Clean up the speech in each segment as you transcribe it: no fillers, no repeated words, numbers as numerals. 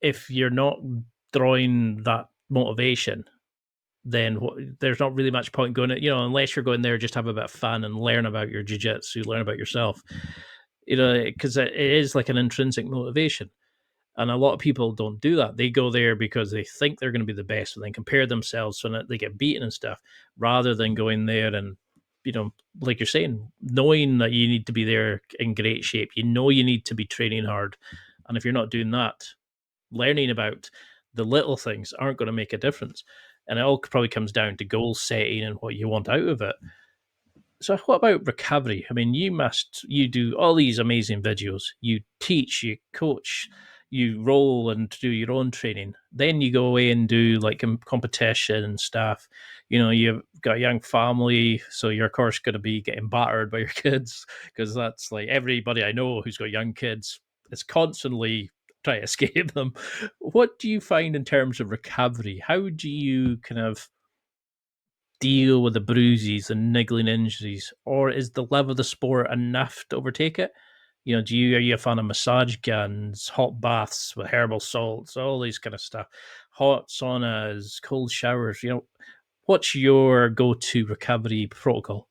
if you're not drawing that motivation, then there's not really much point going, unless you're going there just to have a bit of fun and learn about your jiu-jitsu, learn about yourself, because it is like an intrinsic motivation. And a lot of people don't do that. They go there because they think they're going to be the best and then compare themselves so that they get beaten and stuff, rather than going there and, like you're saying, knowing that you need to be there in great shape. You need to be training hard. And if you're not doing that, learning about the little things aren't going to make a difference. And it all probably comes down to goal setting and what you want out of it. So what about recovery? I mean, you do all these amazing videos. You teach, you coach, you roll and do your own training. Then you go away and do like competition and stuff. You've got a young family, so you're of course going to be getting battered by your kids, because that's like everybody I know who's got young kids. It's constantly trying to escape them. What do you find in terms of recovery? How do you kind of deal with the bruises and niggling injuries, or is the love of the sport enough to overtake it? Are you a fan of massage guns, hot baths with herbal salts, all these kind of stuff, hot saunas, cold showers? What's your go-to recovery protocol?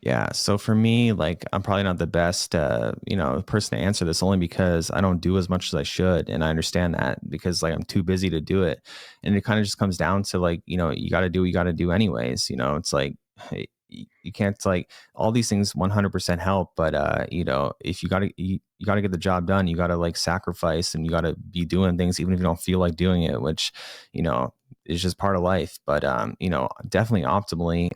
Yeah. So for me, like I'm probably not the best, person to answer this only because I don't do as much as I should. And I understand that because like I'm too busy to do it. And it kind of just comes down to like, you got to do what you got to do anyways. It's like, hey, you can't like all these things 100% help, but if you got to get the job done, you got to like sacrifice and you got to be doing things even if you don't feel like doing it, which, you know, is just part of life. But definitely optimally,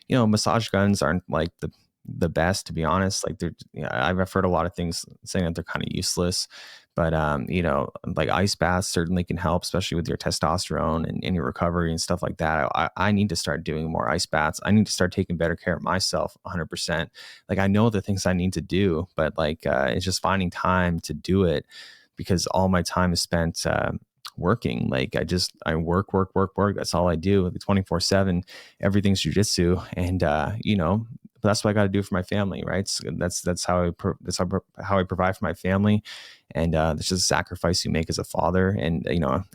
massage guns aren't like the best, to be honest. Like I've heard a lot of things saying that they're kind of useless, but like ice baths certainly can help, especially with your testosterone and your recovery and stuff like that. I need to start doing more ice baths. I need to start taking better care of myself 100%. Like I know the things I need to do, but like it's just finding time to do it because all my time is spent working. Like I work, work, work, work. That's all I do. 24/7, everything's jujitsu. And, but that's what I got to do for my family. Right. So that's how how I provide for my family. And, that's just a sacrifice you make as a father and,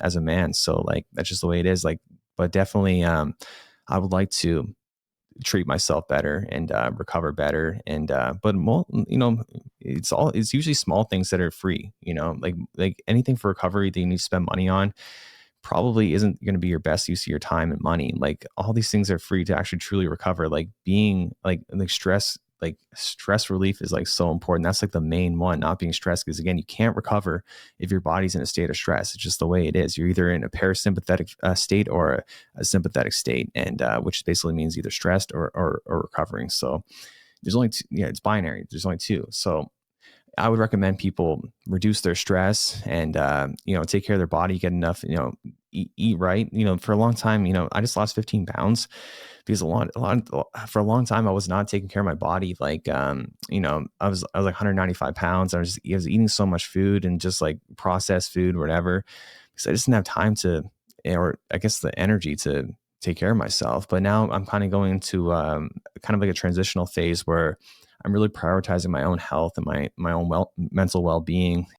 as a man. So like, that's just the way it is. Like, but definitely, I would like to treat myself better and recover better and but more, it's usually small things that are free, like anything for recovery that you need to spend money on probably isn't going to be your best use of your time and money. Like all these things are free to actually truly recover. Like being like stress relief is like so important. That's like the main one, not being stressed. Because again, you can't recover if your body's in a state of stress. It's just the way it is. You're either in a parasympathetic state or a sympathetic state, and which basically means either stressed or recovering. So there's only two, yeah, it's binary. There's only two. So I would recommend people reduce their stress and, take care of their body, get enough, eat right. For a long time, I just lost 15 pounds because for a long time, I was not taking care of my body. Like, I was like 195 pounds. I was eating so much food and just like processed food, or whatever, because I just didn't have time to, or I guess the energy to take care of myself. But now I'm kind of going into, kind of like a transitional phase where I'm really prioritizing my own health and my own mental well-being.